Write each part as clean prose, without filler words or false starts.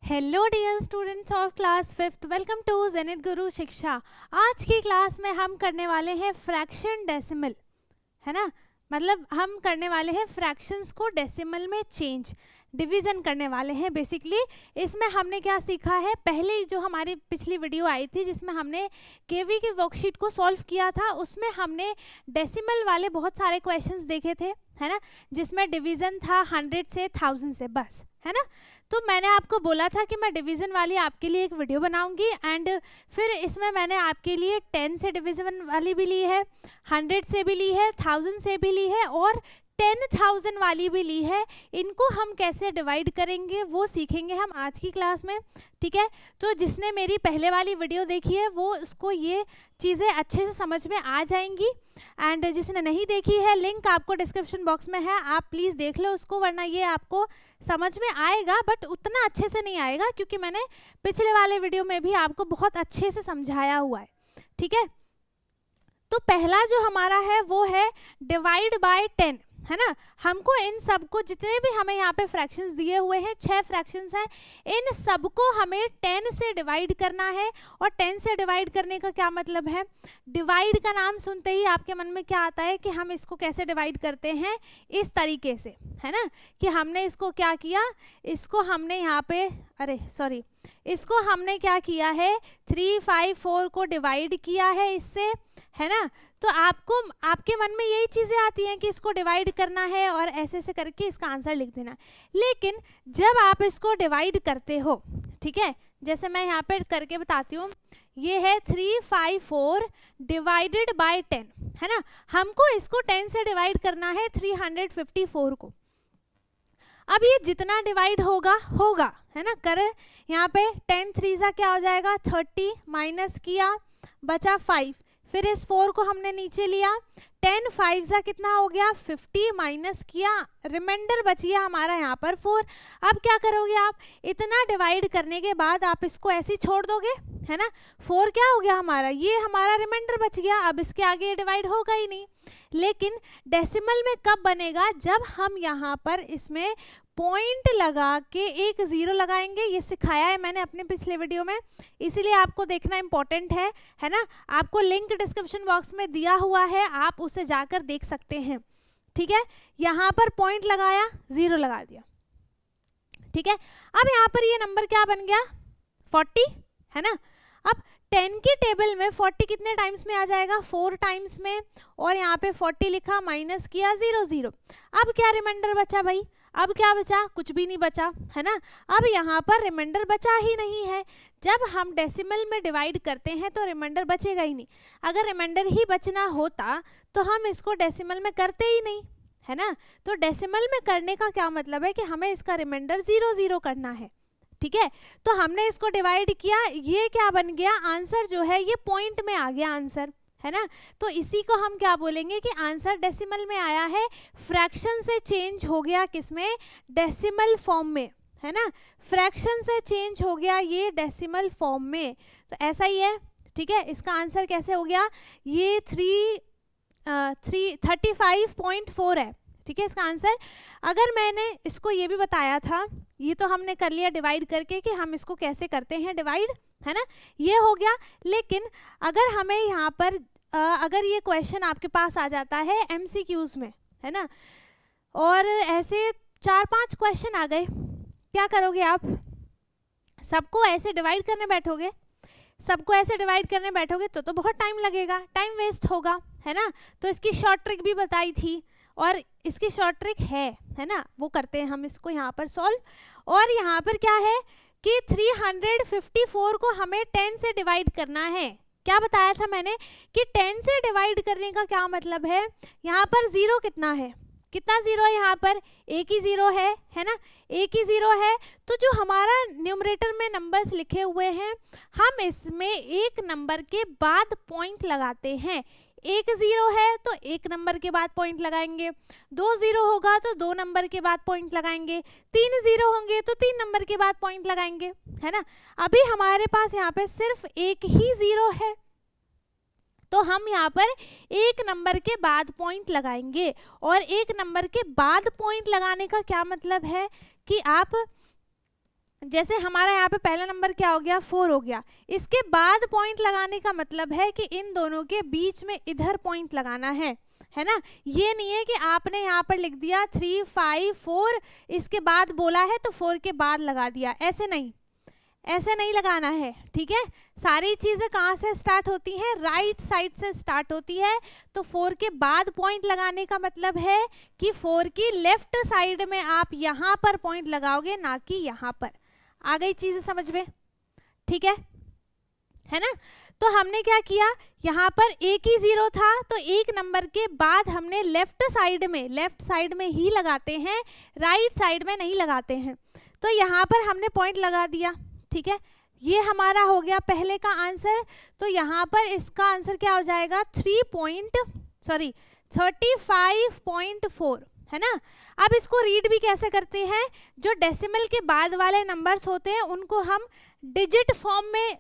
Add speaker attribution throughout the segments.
Speaker 1: Hello dear students of class 5th, welcome to Zenith Guru Shiksha. आज की class में हम करने वाले हैं फ्रैक्शन डेसिमल, है ना। मतलब हम करने वाले हैं फ्रैक्शंस को डेसिमल में चेंज, डिवीज़न करने वाले हैं। बेसिकली इसमें हमने क्या सीखा है, पहले जो हमारी पिछली वीडियो आई थी जिसमें हमने केवी की वर्कशीट को सॉल्व किया था, उसमें हमने डेसिमल वाले बहुत सारे क्वेश्चंस देखे थे, है ना, जिसमें डिवीज़न था 100 से 1000 से, बस, है ना। तो मैंने आपको बोला था कि मैं डिवीज़न वाली आपके लिए एक वीडियो बनाऊंगी, एंड फिर इसमें मैंने आपके लिए 10 से डिवीज़न वाली भी ली है, 100 से भी ली है, 1000 से भी ली है और 10,000 वाली भी ली है। इनको हम कैसे डिवाइड करेंगे वो सीखेंगे हम आज की क्लास में, ठीक है। तो जिसने मेरी पहले वाली वीडियो देखी है वो उसको ये चीज़ें अच्छे से समझ में आ जाएंगी, एंड जिसने नहीं देखी है लिंक आपको डिस्क्रिप्शन बॉक्स में है, आप प्लीज़ देख लो उसको, वरना ये आपको समझ में आएगा बट उतना अच्छे से नहीं आएगा, क्योंकि मैंने पिछले वाले वीडियो में भी आपको बहुत अच्छे से समझाया हुआ है, ठीक है। तो पहला जो हमारा है वो है डिवाइड बाय 10, है ना। हमको इन सब को, जितने भी हमें यहाँ पे फ्रैक्शंस दिए हुए हैं, 6 फ्रैक्शंस हैं, इन सबको हमें 10 से डिवाइड करना है। और 10 से डिवाइड करने का क्या मतलब है, डिवाइड का नाम सुनते ही आपके मन में क्या आता है कि हम इसको कैसे डिवाइड करते हैं, इस तरीके से, है ना, कि हमने इसको क्या किया, इसको हमने यहाँ पे, इसको हमने क्या किया है, 3, 5, 4 को डिवाइड किया है इससे, है ना। तो आपको, आपके मन में यही चीज़ें आती हैं कि इसको डिवाइड करना है और ऐसे ऐसे करके इसका आंसर लिख देना है। लेकिन जब आप इसको डिवाइड करते हो, ठीक है, जैसे मैं यहाँ पे करके बताती हूँ, ये है 3, 5, 4 डिवाइडेड बाय 10, है ना। हमको इसको 10 से डिवाइड करना है 354 को। अब ये जितना डिवाइड होगा, है ना, करे यहाँ पे 10 3 सा क्या हो जाएगा 30, माइनस किया बचा 5, फिर इस 4 को हमने नीचे लिया, 10 5 सा कितना हो गया 50, माइनस किया, रिमाइंडर बच गया हमारा यहाँ पर 4। अब क्या करोगे आप, इतना डिवाइड करने के बाद आप इसको ऐसे ही छोड़ दोगे, है ना। 4 क्या हो गया हमारा, ये हमारा रिमाइंडर बच गया, अब इसके आगे डिवाइड होगा ही नहीं। लेकिन डेसिमल में कब बनेगा, जब हम यहाँ पर इसमें पॉइंट लगा के एक 0 लगाएंगे। ये सिखाया है मैंने अपने पिछले वीडियो में, इसीलिए आपको देखना इंपॉर्टेंट है ना। आपको लिंक डिस्क्रिप्शन बॉक्स में दिया हुआ है, आप उसे जाकर देख सकते हैं, ठीक है। यहाँ पर पॉइंट लगाया, 0 लगा दिया, ठीक है। अब यहाँ पर ये नंबर क्या बन गया 40, है ना। अब 10 की टेबल में 40 कितने टाइम्स में आ जाएगा, 4 टाइम्स में, और यहाँ पे 40 लिखा, माइनस किया 0 0। अब क्या रिमाइंडर बचा भाई, अब क्या बचा, कुछ भी नहीं बचा, है ना। अब यहाँ पर रिमाइंडर बचा ही नहीं है। जब हम डेसिमल में डिवाइड करते हैं तो रिमाइंडर बचेगा ही नहीं। अगर रिमाइंडर ही बचना होता तो हम इसको डेसिमल में करते ही नहीं, है ना। तो डेसिमल में करने का क्या मतलब है कि हमें इसका रिमाइंडर 0 0 करना है, ठीक है। तो हमने इसको डिवाइड किया, ये क्या बन गया, आंसर जो है ये पॉइंट में आ गया आंसर, है ना। तो इसी को हम क्या बोलेंगे कि आंसर डेसिमल में आया है, फ्रैक्शन से चेंज हो गया किसमें, डेसिमल फॉर्म में, है ना। फ्रैक्शन से चेंज हो गया ये डेसिमल फॉर्म में, तो ऐसा ही है, ठीक है। इसका आंसर कैसे हो गया, ये 35.4 है, ठीक है इसका आंसर। अगर मैंने इसको ये भी बताया था, ये तो हमने कर लिया डिवाइड करके कि हम इसको कैसे करते हैं डिवाइड, है ना, ये हो गया। लेकिन अगर हमें यहाँ पर अगर ये क्वेश्चन आपके पास आ जाता है MCQs में, है ना, और ऐसे 4-5 क्वेश्चन आ गए, क्या करोगे आप, सबको ऐसे डिवाइड करने बैठोगे, सबको ऐसे डिवाइड करने बैठोगे तो बहुत टाइम लगेगा, टाइम वेस्ट होगा, है ना। तो इसकी शॉर्ट ट्रिक भी बताई थी, और इसकी शॉर्ट ट्रिक है ना, वो करते हैं हम इसको यहाँ पर सॉल्व। और यहाँ पर क्या है कि 354 को हमें 10 से डिवाइड करना है। क्या बताया था मैंने कि 10 से डिवाइड करने का क्या मतलब है, यहाँ पर 0 कितना है, कितना 0 है यहाँ पर, एक ही 0 है ना, एक ही 0 है। तो जो हमारा न्यूमरेटर में नंबर्स लिखे हुए हैं, हम इसमें एक नंबर के बाद पॉइंट लगाते हैं। एक 0 है तो एक नंबर के बाद पॉइंट लगाएंगे, 2 0 होगा तो 2 नंबर के बाद पॉइंट लगाएंगे, 3 0 होंगे तो 3 नंबर के बाद पॉइंट लगाएंगे, है ना। अभी हमारे पास यहाँ पे सिर्फ एक ही 0 है, तो हम यहाँ पर एक नंबर के बाद पॉइंट लगाएंगे। और एक नंबर के बाद पॉइंट लगाने का क्या मतलब है कि आप जैसे हमारा यहाँ पे पहला नंबर क्या हो गया, 4 हो गया। इसके बाद पॉइंट लगाने का मतलब है कि इन दोनों के बीच में इधर पॉइंट लगाना है ना। ये नहीं है कि आपने यहाँ पर लिख दिया 3 5 4, इसके बाद बोला है तो 4 के बाद लगा दिया, ऐसे नहीं, ऐसे नहीं लगाना है, ठीक है। सारी चीज़ें कहाँ से स्टार्ट होती हैं, राइट साइड से स्टार्ट होती है। तो 4 के बाद पॉइंट लगाने का मतलब है कि 4 की लेफ्ट साइड में आप यहाँ पर पॉइंट लगाओगे, ना कि यहाँ पर। आ गई चीज़ समझ में, ठीक है ना। तो हमने क्या किया, यहाँ पर एक ही 0 था, तो एक नंबर के बाद हमने लेफ्ट साइड में ही लगाते हैं, राइट साइड में नहीं लगाते हैं। तो यहाँ पर हमने पॉइंट लगा दिया, ठीक है। ये हमारा हो गया पहले का आंसर। तो यहाँ पर इसका आंसर क्या हो जाएगा, 35.4 है ना। अब इसको रीड भी कैसे करते हैं, जो डेसिमल के बाद वाले नंबर्स होते हैं उनको हम डिजिट फॉर्म में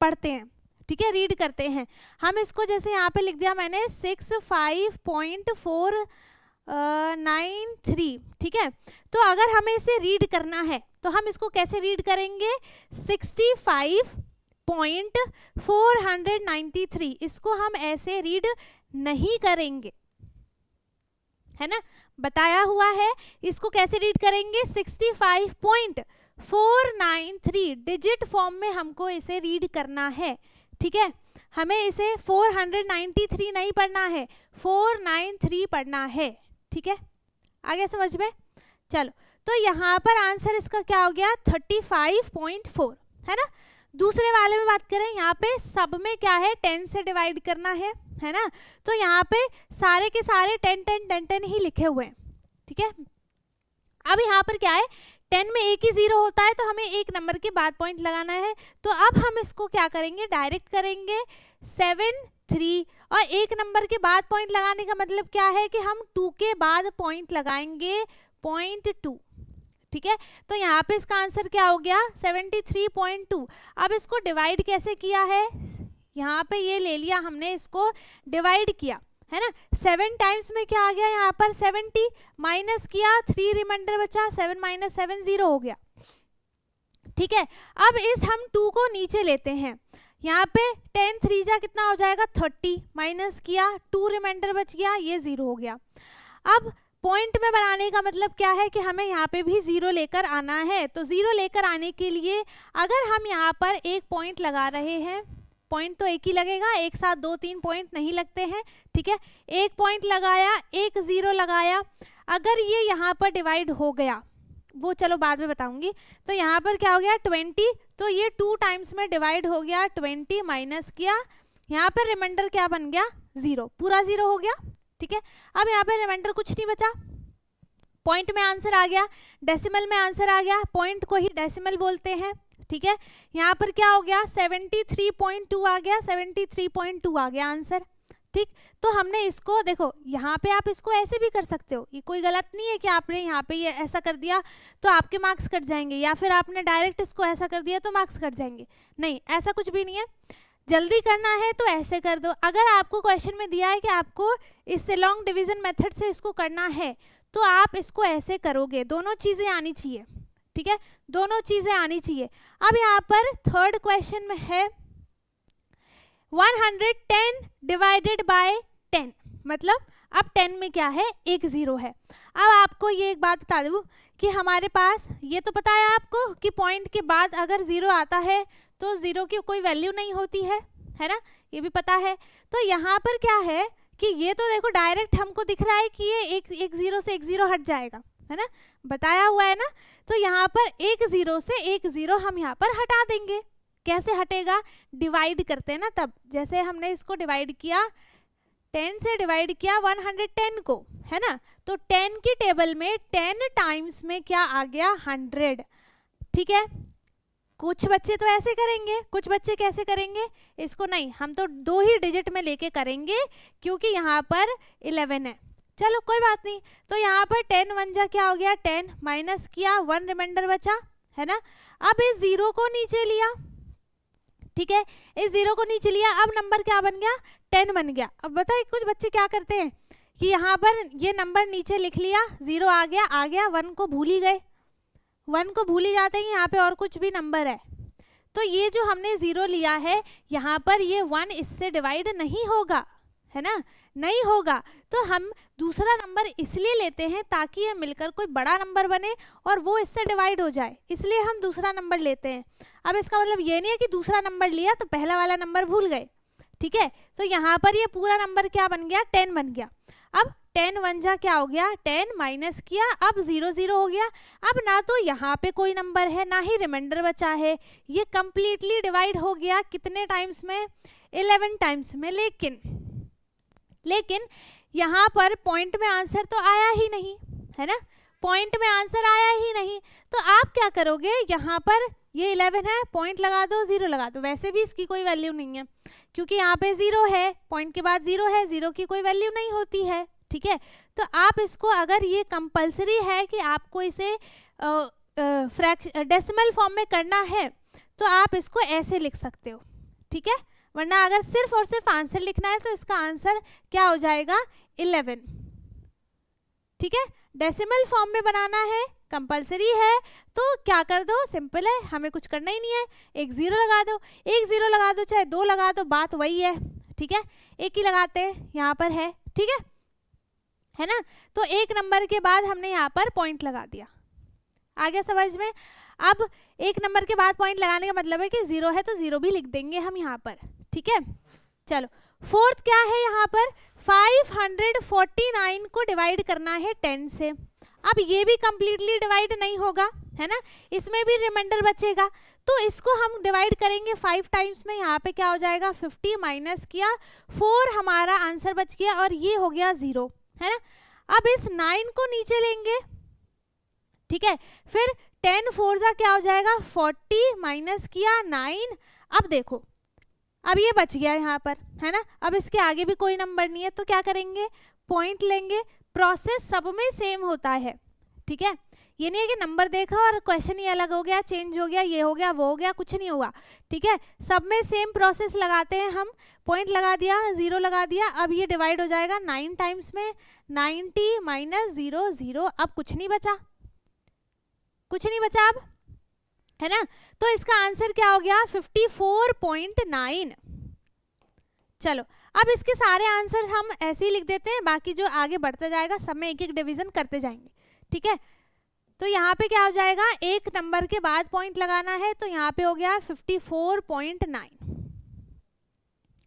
Speaker 1: पढ़ते हैं, ठीक है, रीड करते हैं। हम इसको जैसे यहाँ पे लिख दिया मैंने 65.493, ठीक है। तो अगर हमें इसे रीड करना है तो हम इसको कैसे रीड करेंगे, 65.493, इसको हम ऐसे रीड नहीं करेंगे, है ना, बताया हुआ है। इसको कैसे रीड करेंगे, 65.493, डिजिट फॉर्म में हमको इसे रीड करना है, ठीक है। हमें इसे 493 नहीं पढ़ना है, 493 पढ़ना है, ठीक है। आगे समझ में, चलो। तो यहाँ पर आंसर इसका क्या हो गया, 35.4, है ना। दूसरे वाले में बात करें, यहाँ पे सब में क्या है, 10 से डिवाइड करना है ना। तो यहाँ पे सारे के सारे 10 10 10 10 ही लिखे हुए हैं, ठीक है। अब यहाँ पर क्या है, 10 में एक ही 0 होता है, तो हमें एक नंबर के बाद पॉइंट लगाना है। तो अब हम इसको क्या करेंगे, डायरेक्ट करेंगे 7 3, और एक नंबर के बाद पॉइंट लगाने का मतलब क्या है कि हम 2 के बाद पॉइंट लगाएंगे, 0.2, ठीक है। तो यहाँ पे इसका आंसर क्या हो गया, 73.2। अब इसको डिवाइड कैसे किया है, यहाँ पे ये ले लिया हमने, इसको डिवाइड किया, है ना। 7 टाइम्स में क्या आ गया, यहाँ पर 70, माइनस किया, 3 रिमाइंडर बचा, 7 - 7 0 हो गया, ठीक है। अब इस हम 2 को नीचे लेते हैं, यहाँ पे 10 3 जा कितना हो जाएगा, 30, माइनस किया, 2 रिमाइंडर बच गया, ये 0 हो गया। अब पॉइंट में बनाने का मतलब क्या है कि हमें यहाँ पे भी 0 लेकर आना है। तो 0 लेकर आने के लिए अगर हम यहाँ पर एक पॉइंट लगा रहे हैं, पॉइंट तो एक ही लगेगा, एक साथ 2-3 पॉइंट नहीं लगते हैं, ठीक है। एक पॉइंट लगाया, एक 0 लगाया, अगर ये यहाँ पर डिवाइड हो गया, वो चलो बाद में बताऊंगी। तो यहाँ पर क्या हो गया, 20, तो ये 2 टाइम्स में डिवाइड हो गया, 20 माइनस किया, यहाँ पर रिमाइंडर क्या बन गया, 0, पूरा 0 हो गया, ठीक है। अब यहाँ पे रिमाइंडर कुछ नहीं बचा, पॉइंट में आंसर आ गया, डेसिमल में आंसर आ गया, पॉइंट को ही डेसिमल बोलते हैं, ठीक है। यहाँ पर क्या हो गया, 73.2 आ गया, 73.2 आ गया आंसर, ठीक। तो हमने इसको देखो, यहाँ पे आप इसको ऐसे भी कर सकते हो, ये कोई गलत नहीं है कि आपने यहाँ पे ये ऐसा कर दिया तो आपके मार्क्स कट जाएंगे, या फिर आपने डायरेक्ट इसको ऐसा कर दिया तो मार्क्स कट जाएंगे, नहीं, ऐसा कुछ भी नहीं है। जल्दी करना है तो ऐसे कर दो। अगर आपको क्वेश्चन में दिया है कि आपको इससे लॉन्ग डिवीजन मेथड से इसको करना है, तो आप इसको ऐसे करोगे, दोनों चीज़ें आनी चाहिए, ठीक है, दोनों चीज़ें आनी चाहिए। अब यहाँ पर थर्ड क्वेश्चन में है 110 डिवाइडेड बाय 10, मतलब अब 10 में क्या है, एक 0 है। अब आपको ये एक बात बता दूँ कि हमारे पास ये तो पता है आपको कि पॉइंट के बाद अगर 0 आता है तो 0 की कोई वैल्यू नहीं होती है ना, ये भी पता है। तो यहाँ पर क्या है कि ये तो देखो डायरेक्ट हमको दिख रहा है कि ये एक 0 से एक 0 हट जाएगा, है ना, बताया हुआ है ना। तो यहाँ पर एक 0 से एक 0 हम यहाँ पर हटा देंगे। कैसे हटेगा, डिवाइड करते हैं ना, तब जैसे हमने इसको डिवाइड किया, 10 से डिवाइड किया 110 को, है ना। तो 10 की टेबल में 10 टाइम्स में क्या आ गया, 100, ठीक है। कुछ बच्चे तो ऐसे करेंगे, कुछ बच्चे कैसे करेंगे, इसको नहीं, हम तो 2 ही डिजिट में लेके करेंगे क्योंकि यहाँ पर 11 है। चलो कोई बात नहीं। तो यहाँ पर 10 1 जा क्या हो गया, 10, माइनस किया, 1 रिमाइंडर बचा, है ना। अब इस 0 को नीचे लिया, ठीक है, इस 0 को नीचे लिया, अब नंबर क्या बन गया, 10 बन गया। अब बताइए कुछ बच्चे क्या करते हैं कि यहाँ पर ये नंबर नीचे लिख लिया, 0 आ गया 1 को भूल ही गए, 1 को भूल ही जाते हैं, यहाँ पे और कुछ भी नंबर है तो ये जो हमने 0 लिया है यहाँ पर ये 1 इससे डिवाइड नहीं होगा, है ना, नहीं होगा। तो हम दूसरा नंबर इसलिए लेते हैं ताकि ये मिलकर कोई बड़ा नंबर बने और वो इससे डिवाइड हो जाए, इसलिए हम दूसरा नंबर लेते हैं। अब इसका मतलब ये नहीं है कि दूसरा नंबर लिया तो पहला वाला नंबर भूल गए, ठीक है। तो यहाँ पर ये पूरा नंबर क्या बन गया, 10 बन गया। अब 10 1 जा क्या हो गया, 10 माइनस किया, अब 0 0 हो गया। अब ना तो यहाँ पे कोई नंबर है ना ही रिमाइंडर बचा है, ये कंप्लीटली डिवाइड हो गया कितने टाइम्स में, 11 टाइम्स में। लेकिन यहाँ पर पॉइंट में आंसर तो आया ही नहीं, है ना, पॉइंट में आंसर आया ही नहीं। तो आप क्या करोगे, यहाँ पर ये 11 है, पॉइंट लगा दो, 0 लगा दो। वैसे भी इसकी कोई वैल्यू नहीं है क्योंकि यहाँ पे 0 है, पॉइंट के बाद 0 है, 0 की कोई वैल्यू नहीं होती है, ठीक है। तो आप इसको, अगर ये कंपलसरी है कि आपको इसे डेसिमल फॉर्म में करना है तो आप इसको ऐसे लिख सकते हो, ठीक है। वरना अगर सिर्फ और सिर्फ आंसर लिखना है तो इसका आंसर क्या हो जाएगा, 11, ठीक है। डेसिमल फॉर्म में बनाना है, कंपलसरी है, तो क्या कर दो, सिंपल है, हमें कुछ करना ही नहीं है, एक 0 लगा दो, एक 0 लगा दो, चाहे 2 लगा दो, बात वही है, ठीक है। एक ही लगाते हैं, यहाँ पर है, ठीक है ना। तो एक नंबर के बाद हमने यहाँ पर पॉइंट लगा दिया, आ गया समझ में। अब एक नंबर के बाद पॉइंट लगाने का मतलब है कि 0 है तो 0 भी लिख देंगे हम यहाँ पर, ठीक है। चलो फोर्थ क्या है, यहाँ पर 549 को डिवाइड करना है 10 से। अब ये भी कंप्लीटली डिवाइड नहीं होगा, है ना, इसमें भी रिमाइंडर बचेगा, तो इसको हम डिवाइड करेंगे 5 टाइम्स में। यहाँ पे क्या हो जाएगा, 50 माइनस किया, 4 हमारा आंसर बच गया और ये हो गया 0, है ना। अब इस 9 को नीचे लेंगे, ठीक है, फिर 10 4 जा क्या हो जाएगा, 40 माइनस किया 9। अब देखो, अब ये बच गया यहाँ पर, है ना। अब इसके आगे भी कोई नंबर नहीं है तो क्या करेंगे, पॉइंट लेंगे। प्रोसेस सब में सेम होता है, ठीक है। ये नहीं है कि नंबर देखा और क्वेश्चन ही अलग हो गया, चेंज हो गया, ये हो गया, वो हो गया, कुछ नहीं हुआ, ठीक है। सब में सेम प्रोसेस लगाते हैं हम। पॉइंट लगा दिया, 0 लगा दिया, अब ये डिवाइड हो जाएगा 9 टाइम्स में, 90 माइनस 0 0। अब कुछ नहीं बचा, कुछ नहीं बचा अब, है ना। तो इसका आंसर क्या हो गया, 54.9। चलो अब इसके सारे आंसर हम ऐसे ही लिख देते हैं, बाकी जो आगे बढ़ता जाएगा सब में एक एक डिवीजन करते जाएंगे, ठीक है। तो यहाँ पे क्या हो जाएगा, एक नंबर के बाद पॉइंट लगाना है, तो यहाँ पे हो गया 54.9,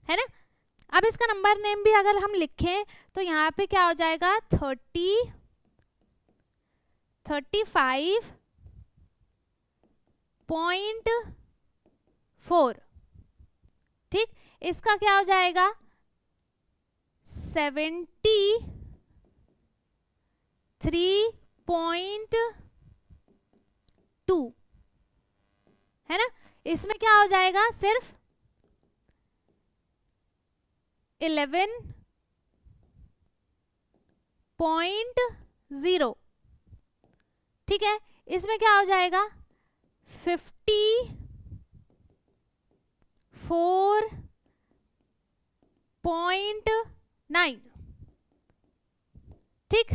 Speaker 1: है ना। अब इसका नंबर नेम भी अगर हम लिखें तो यहाँ पे क्या हो जाएगा, 35.4, ठीक। इसका क्या हो जाएगा, 73.2, है ना। इसमें क्या हो जाएगा, सिर्फ 11.0, ठीक है। इसमें क्या हो जाएगा, 54.9, ठीक।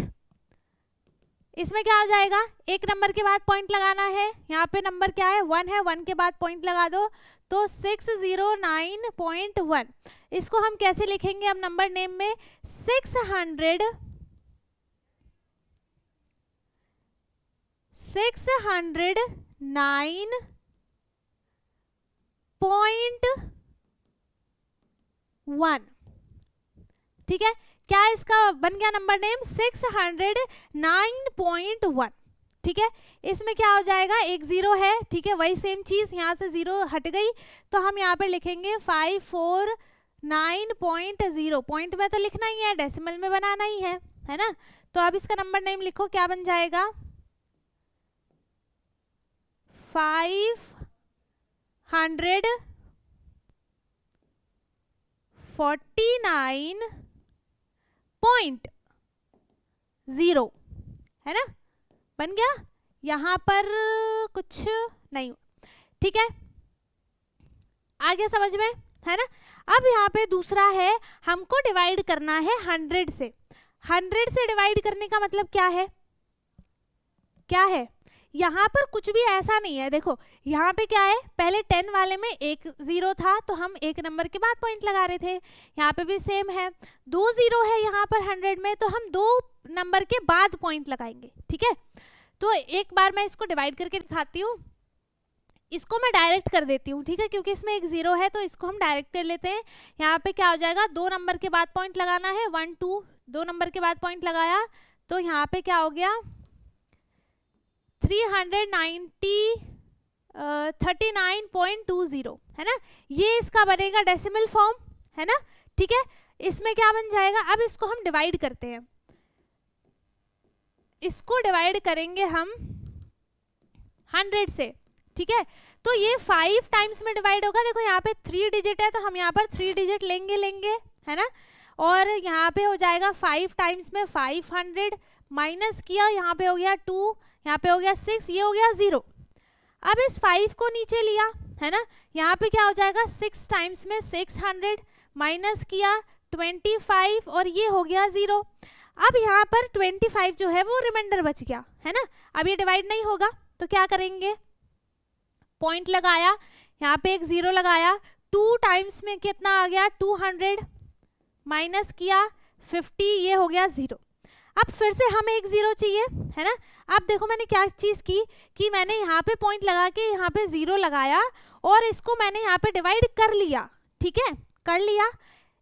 Speaker 1: इसमें क्या हो जाएगा, एक नंबर के बाद पॉइंट लगाना है, यहाँ पे नंबर क्या है, 1 है, 1 के बाद पॉइंट लगा दो तो 609.1। इसको हम कैसे लिखेंगे अब नंबर नेम में, 609.1, ठीक है। क्या इसका बन गया नंबर नेम, 609.1, ठीक है। इसमें क्या हो जाएगा, एक 0 है, ठीक है, वही सेम चीज, यहाँ से 0 हट गई तो हम यहाँ पे लिखेंगे 549.0। पॉइंट में तो लिखना ही है, डेसिमल में बनाना ही है ना। तो अब इसका नंबर नेम लिखो, क्या बन जाएगा, 549.0, है ना, बन गया। यहाँ पर कुछ नहीं, ठीक है, आ गया समझ में, है ना। अब यहाँ पे दूसरा है, हमको डिवाइड करना है 100 से। 100 से डिवाइड करने का मतलब क्या है, क्या है, यहाँ पर कुछ भी ऐसा नहीं है, देखो यहाँ पे क्या है, पहले 10 वाले में एक 0 था तो हम एक नंबर के बाद पॉइंट लगा रहे थे, यहाँ पे भी सेम है, 2 0 है यहाँ पर 100 में तो हम 2 नंबर के बाद पॉइंट लगाएंगे, ठीक है। तो एक बार मैं इसको डिवाइड करके दिखाती हूँ, इसको मैं डायरेक्ट कर देती हूँ, ठीक है, क्योंकि इसमें एक 0 है तो इसको हम डायरेक्ट कर लेते हैं। यहाँ पे क्या हो जाएगा, 2 नंबर के बाद पॉइंट लगाना है, 1 2, 2 नंबर के बाद पॉइंट लगाया तो यहाँ पे क्या हो गया 39.20 है ना, ये इसका बनेगा डेसिमल फॉर्म, है ना, ठीक है। इसमें क्या बन जाएगा, अब इसको हम डिवाइड करते हैं, इसको डिवाइड करेंगे हम 100 से, ठीक है। तो ये 5 टाइम्स में डिवाइड होगा, देखो यहाँ पे 3 डिजिट है तो हम यहाँ पर 3 डिजिट लेंगे, है ना, और यहाँ पे हो जाएगा 5 टाइम्स में 500 माइनस किया, यहाँ पे हो गया 2, यहाँ पे हो गया 6, ये हो गया 0। अब इस 5 को नीचे लिया, है ना, यहाँ पे क्या हो जाएगा 6 टाइम्स में 600 माइनस किया 25 और ये हो गया 0। अब यहाँ पर 25 जो है वो रिमाइंडर बच गया, है ना, अब ये डिवाइड नहीं होगा तो क्या करेंगे, पॉइंट लगाया, यहाँ पे एक 0 लगाया, 2 टाइम्स में कितना आ गया 200 माइनस किया 50, ये हो गया 0। अब फिर से हमें एक 0 चाहिए, है ना। अब देखो मैंने क्या चीज़ की कि मैंने यहाँ पे पॉइंट लगा के यहाँ पे 0 लगाया और इसको मैंने यहाँ पे डिवाइड कर लिया, ठीक है, कर लिया।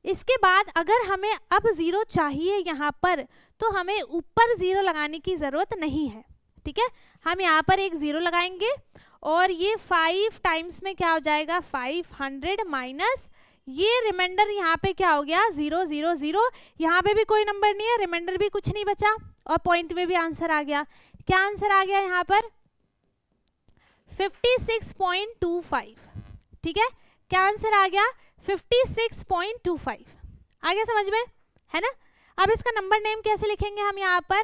Speaker 1: इसके बाद अगर हमें अब 0 चाहिए यहाँ पर तो हमें ऊपर 0 लगाने की ज़रूरत नहीं है, ठीक है, हम यहाँ पर एक 0 लगाएंगे और ये 5 टाइम्स में क्या हो जाएगा 500 माइनस ये रिमाइंडर यहाँ पे क्या हो गया 0 0 0, यहाँ पे भी कोई नंबर नहीं है, रिमाइंडर भी कुछ नहीं बचा और पॉइंट में भी आंसर आ गया। क्या आंसर आ गया यहाँ पर 56.25, ठीक है, क्या आंसर आ गया 56.25, आ गया समझ में, है ना। अब इसका नंबर नेम कैसे लिखेंगे हम यहाँ पर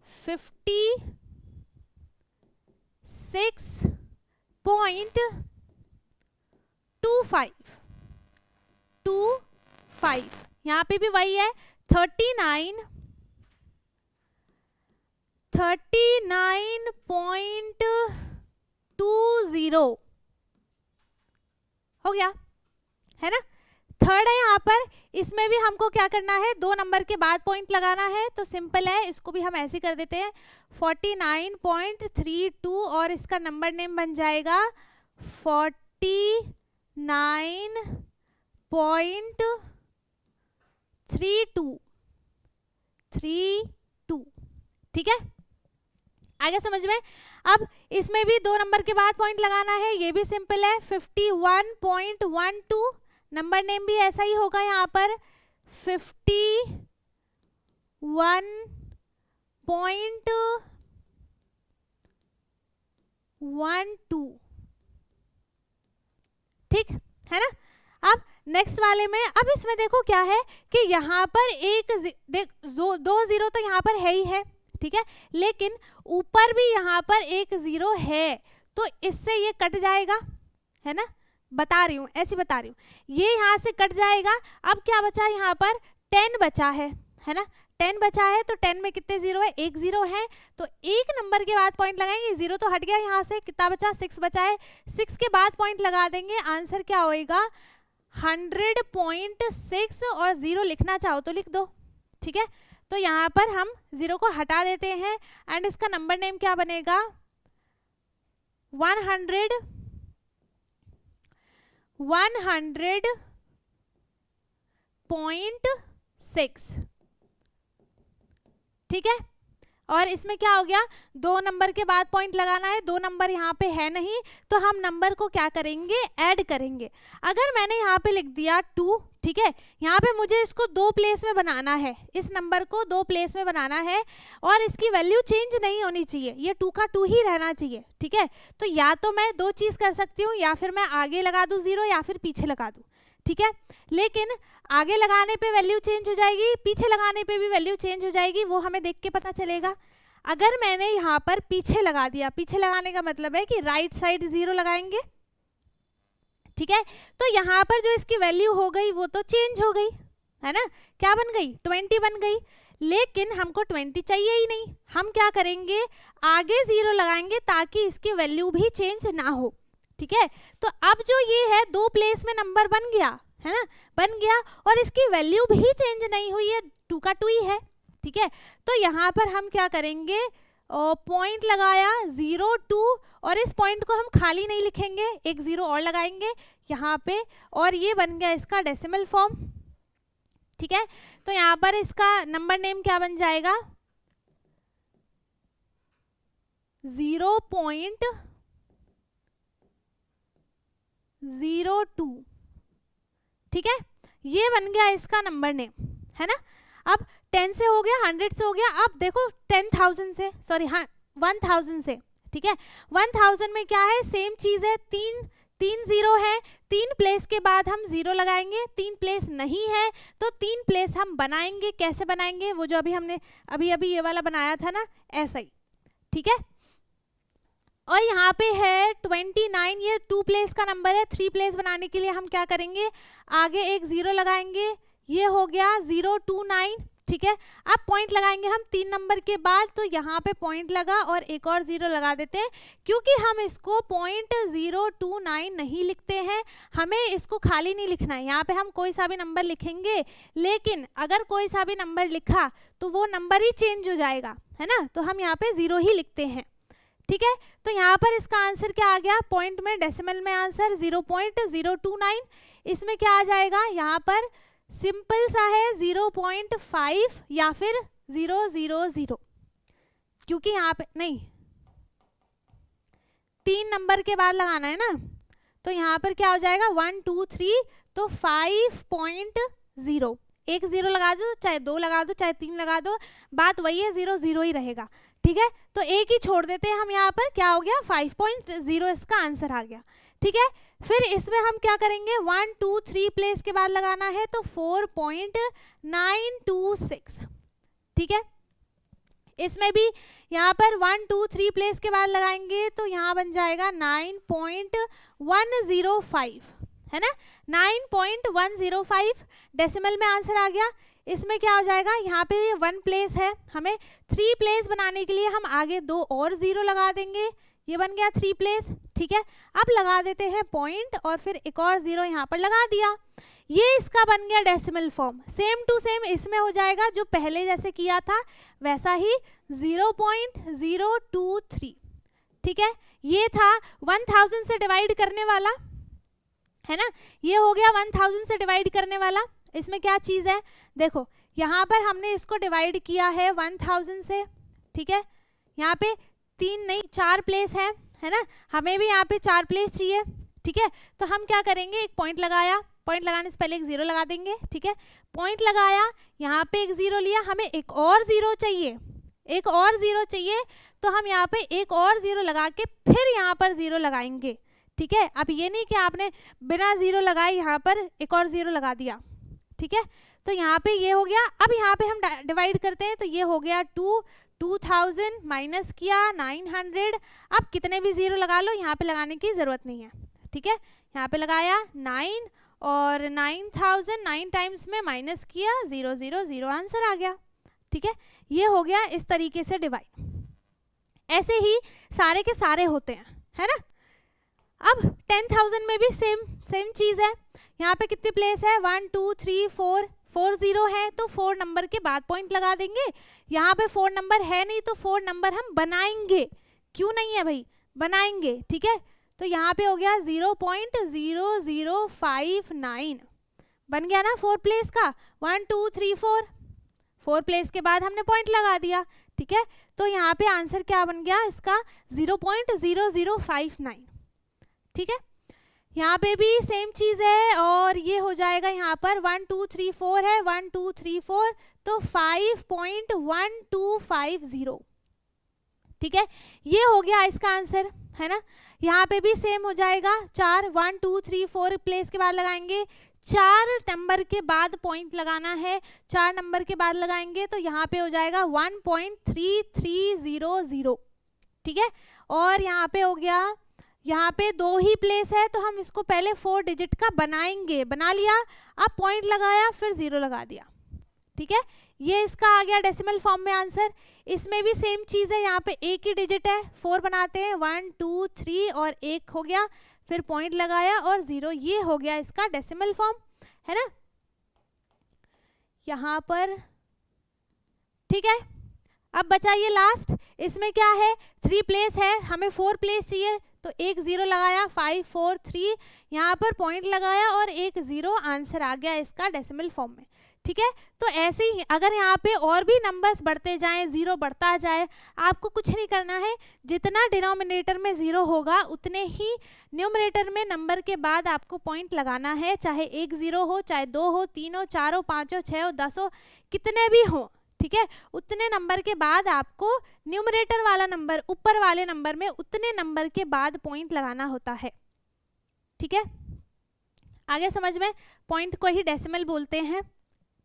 Speaker 1: 56.25, यहाँ पे भी वही है 39.20 हो गया, है ना। थर्ड है यहाँ पर, इसमें भी हमको क्या करना है 2 नंबर के बाद पॉइंट लगाना है, तो सिंपल है, इसको भी हम ऐसे कर देते हैं 49.32 और इसका नंबर नेम बन जाएगा 49.32, ठीक है, आगे समझ में। अब इसमें भी 2 नंबर के बाद पॉइंट लगाना है, ये भी सिंपल है 51.12, नंबर नेम भी ऐसा ही होगा यहाँ पर 51.12, ठीक है ना। अब नेक्स्ट वाले में, अब इसमें देखो क्या है कि यहाँ पर एक 2 0 तो यहाँ पर है ही है, ठीक है, लेकिन ऊपर भी यहाँ पर एक 0 है तो इससे ये कट जाएगा, है ना, बता रही हूँ, ऐसे बता रही हूँ, ये यहाँ से कट जाएगा। अब क्या बचा यहाँ पर 10 बचा है ना, 10 बचा है तो 10 में कितने 0 है, एक 0 है तो एक नंबर के बाद पॉइंट लगाएंगे, 0 तो हट गया यहाँ से, कितना बचा 6 बचा है, 6 के बाद पॉइंट लगा देंगे, आंसर क्या होएगा 100.6 और 0 लिखना चाहो तो लिख दो, ठीक है। तो यहाँ पर हम 0 को हटा देते हैं एंड इसका नंबर नेम क्या बनेगा 100.6, ठीक है। और इसमें क्या हो गया 2 नंबर के बाद पॉइंट लगाना है, 2 नंबर यहाँ पे है नहीं तो हम नंबर को क्या करेंगे ऐड करेंगे। अगर मैंने यहाँ पे लिख दिया 2, ठीक है, यहाँ पे मुझे इसको 2 प्लेस में बनाना है, इस नंबर को 2 प्लेस में बनाना है और इसकी वैल्यू चेंज नहीं होनी चाहिए, ये 2 का 2 ही रहना चाहिए, ठीक है। तो या तो मैं 2 चीज़ कर सकती हूँ, या फिर मैं आगे लगा दूँ 0 या फिर पीछे लगा दूँ, ठीक है। लेकिन आगे लगाने पे वैल्यू चेंज हो जाएगी, पीछे लगाने पे भी वैल्यू चेंज हो जाएगी, वो हमें देख के पता चलेगा। अगर मैंने यहाँ पर पीछे लगा दिया, पीछे लगाने का मतलब है कि राइट साइड 0 लगाएंगे, ठीक है, तो यहाँ पर जो इसकी वैल्यू हो गई वो तो चेंज हो गई, है ना, क्या बन गई 20 बन गई। लेकिन हमको 20 चाहिए ही नहीं। हम क्या करेंगे, आगे 0 लगाएंगे ताकि इसकी वैल्यू भी चेंज ना हो। ठीक है, तो अब जो ये है 2 प्लेस में नंबर बन गया है ना, बन गया, और इसकी वैल्यू भी चेंज नहीं हुई है, 2 का 2 ही है। ठीक है, तो यहाँ पर हम क्या करेंगे, पॉइंट लगाया 0 2, और इस पॉइंट को हम खाली नहीं लिखेंगे, एक 0 और लगाएंगे यहाँ पे, और ये बन गया इसका डेसिमल फॉर्म। ठीक है, तो यहाँ पर इसका नंबर नेम क्या बन जाएगा, 0.02। ठीक है, ये बन गया इसका नंबर नेम, है ना। अब 10 से हो गया, 100 से हो गया, अब देखो 10,000 से, सॉरी हाँ 1000 से। ठीक है, 1000 में क्या है, सेम चीज है, तीन 0 है, 3 प्लेस के बाद हम 0 लगाएंगे, 3 प्लेस नहीं है तो 3 प्लेस हम बनाएंगे। कैसे बनाएंगे, वो जो अभी हमने अभी ये वाला बनाया था ना, ऐसा ही। ठीक है, और यहाँ पे है 29, ये 2 प्लेस का नंबर है, 3 प्लेस बनाने के लिए हम क्या करेंगे, आगे एक 0 लगाएंगे, ये हो गया 029। ठीक है, अब पॉइंट लगाएंगे हम 3 नंबर के बाद, तो यहाँ पे पॉइंट लगा और एक और 0 लगा देते हैं, क्योंकि हम इसको .029 नहीं लिखते हैं, हमें इसको खाली नहीं लिखना है। यहाँ पे हम कोई सा भी नंबर लिखेंगे, लेकिन अगर कोई सा भी नंबर लिखा तो वो नंबर ही चेंज हो जाएगा, है ना, तो हम यहाँ पे 0 ही लिखते हैं। ठीक है, तो यहाँ पर इसका आंसर क्या आ गया, पॉइंट में डेसिमल में आंसर 0.029। इसमें क्या आ जाएगा, यहाँ पर सिंपल सा है 0.5 या फिर 000, क्योंकि यहाँ पे नहीं 3 नंबर के बाद लगाना है ना, तो यहाँ पर क्या हो जाएगा 1 2 3, तो 5.0, एक 0 लगा दो, चाहे 2 लगा दो, चाहे 3 लगा दो, बात वही है, 0 0 ही रहेगा। ठीक है, तो एक ही छोड़ देते हैं हम, यहाँ पर क्या हो गया 5.0 इसका आंसर आ गया। ठीक है, फिर इसमें हम क्या करेंगे, 1 2 3 प्लेस के बाद लगाना है, तो 4.926। ठीक है, इसमें भी यहाँ पर 1 2 3 प्लेस के बाद लगाएंगे, तो यहाँ बन जाएगा 9.105, है ना, 9.105 डेसिमल में आंसर आ गया। इसमें क्या हो जाएगा, यहाँ पे 1 प्लेस है, हमें 3 प्लेस बनाने के लिए हम आगे 2 और 0 लगा देंगे, ये बन गया 3 प्लेस। ठीक है, अब लगा देते हैं पॉइंट और फिर एक और 0 यहाँ पर लगा दिया, ये इसका बन गया decimal form. Same to same इसमें हो जाएगा, जो पहले जैसे किया था वैसा ही 0.023। ठीक है, ये था 1000 से डिवाइड करने वाला, है ना, ये हो गया 1000 से डिवाइड करने वाला। इसमें क्या चीज़ है, देखो यहाँ पर हमने इसको डिवाइड किया है 1000 से। ठीक है, यहाँ पे 3 नहीं 4 प्लेस है ना, हमें भी यहाँ पे 4 प्लेस चाहिए। ठीक है, तो हम क्या करेंगे, एक पॉइंट लगाया, पॉइंट लगाने से पहले एक 0 लगा देंगे। ठीक है, पॉइंट लगाया, यहाँ पे एक 0 लिया, हमें एक और 0 चाहिए, एक और 0 चाहिए, तो हम यहाँ पे एक और 0 लगा के फिर यहाँ पर 0 लगाएंगे। ठीक है, अब ये नहीं कि आपने बिना 0 लगाए यहाँ पर एक और 0 लगा दिया। ठीक है, तो यहाँ पे ये हो गया। अब यहाँ पे हम डिवाइड करते हैं, तो ये हो गया 2000 माइनस किया 900। अब कितने भी 0 लगा लो, यहाँ पे लगाने की ज़रूरत नहीं है। ठीक है, यहाँ पे लगाया 9 और 9000 9 टाइम्स में माइनस किया 000 आंसर आ गया। ठीक है, ये हो गया इस तरीके से डिवाइड। ऐसे ही सारे के सारे होते हैं, है ना। अब 10,000 में भी सेम चीज़ है। यहाँ पे कितने प्लेस है, 1 2 3 4 0 है, तो 4 नंबर के बाद पॉइंट लगा देंगे। यहाँ पे 4 नंबर है नहीं, तो 4 नंबर हम बनाएंगे। क्यों नहीं है भाई, बनाएंगे। ठीक है, तो यहाँ पे हो गया 0.0059 बन गया ना 4 प्लेस का। 1 2 3 4 प्लेस के बाद हमने पॉइंट लगा दिया। ठीक है, तो यहाँ पे आंसर क्या बन गया इसका, 0.0059। ठीक है, यहाँ पे भी सेम चीज़ है, और ये हो जाएगा यहाँ पर 1 2 3 4 है, 1 2 3 4, तो 5.1250। ठीक है, ये हो गया इसका आंसर, है ना। यहाँ पे भी सेम हो जाएगा, 4 1 2 3 4 प्लेस के बाद लगाएंगे, 4 नंबर के बाद पॉइंट लगाना है, 4 नंबर के बाद लगाएंगे, तो यहाँ पे हो जाएगा 1.3300। ठीक है, और यहाँ पे हो गया, यहाँ पे 2 ही प्लेस है, तो हम इसको पहले 4 डिजिट का बनाएंगे, बना लिया, अब पॉइंट लगाया, फिर 0 लगा दिया। ठीक है, ये इसका आ गया डेसिमल फॉर्म में आंसर। इसमें भी सेम चीज़ है, यहाँ पे एक ही डिजिट है, 4 बनाते हैं, 1 2 3 और 1 हो गया, फिर पॉइंट लगाया और 0, ये हो गया इसका डेसिमल फॉर्म, है ना यहाँ पर। ठीक है, अब बचा ये लास्ट, इसमें क्या है 3 प्लेस है, हमें 4 प्लेस चाहिए, तो एक 0 लगाया, 5 4 3 यहाँ पर पॉइंट लगाया और एक 0, आंसर आ गया इसका डेसिमल फॉर्म में। ठीक है, तो ऐसे ही अगर यहाँ पे और भी नंबर्स बढ़ते जाएं, 0 बढ़ता जाए, आपको कुछ नहीं करना है, जितना डिनोमिनेटर में 0 होगा उतने ही न्यूमरेटर में नंबर के बाद आपको पॉइंट लगाना है, चाहे एक 0 हो, चाहे 2 हो, 3 हो, 4 हो, 5 हो, 6 हो, 10 हो, कितने भी हो। ठीक है, उतने नंबर के बाद आपको न्यूमरेटर वाला नंबर, ऊपर वाले नंबर में उतने नंबर के बाद पॉइंट लगाना होता है। ठीक है, आगे समझ में, पॉइंट को ही डेसिमल बोलते हैं।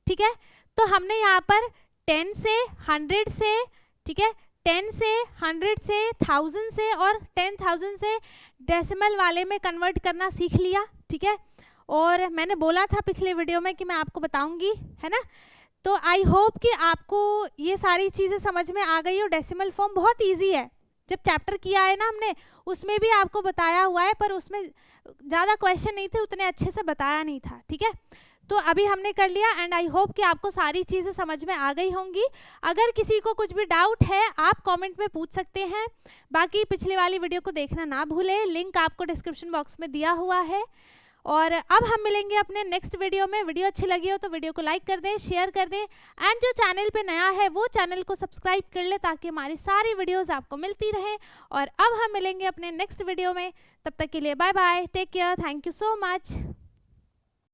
Speaker 1: ठीक है, तो हमने यहाँ पर 10 से 100 से, ठीक है 10 से 100 से 1000 से और 10,000 से डेसिमल वाले में कन्वर्ट करना सीख लिया। ठीक है, और मैंने बोला था पिछले वीडियो में कि मैं आपको बताऊंगी, है ना। तो आई होप कि आपको ये सारी चीज़ें समझ में आ गई हो। डेसिमल फॉर्म बहुत इजी है, जब चैप्टर किया है ना हमने उसमें भी आपको बताया हुआ है, पर उसमें ज़्यादा क्वेश्चन नहीं थे, उतने अच्छे से बताया नहीं था। ठीक है, तो अभी हमने कर लिया एंड आई होप कि आपको सारी चीज़ें समझ में आ गई होंगी। अगर किसी को कुछ भी डाउट है आप कमेंट में पूछ सकते हैं। बाकी पिछले वाली वीडियो को देखना ना भूलें, लिंक आपको डिस्क्रिप्शन बॉक्स में दिया हुआ है। और अब हम मिलेंगे अपने नेक्स्ट वीडियो में। वीडियो अच्छी लगी हो तो वीडियो को लाइक कर दें, शेयर कर दें एंड जो चैनल पे नया है वो चैनल को सब्सक्राइब कर ले ताकि हमारी सारी वीडियोस आपको मिलती रहें। और अब हम मिलेंगे अपने नेक्स्ट वीडियो में, तब तक के लिए bye bye, take care, thank you so much.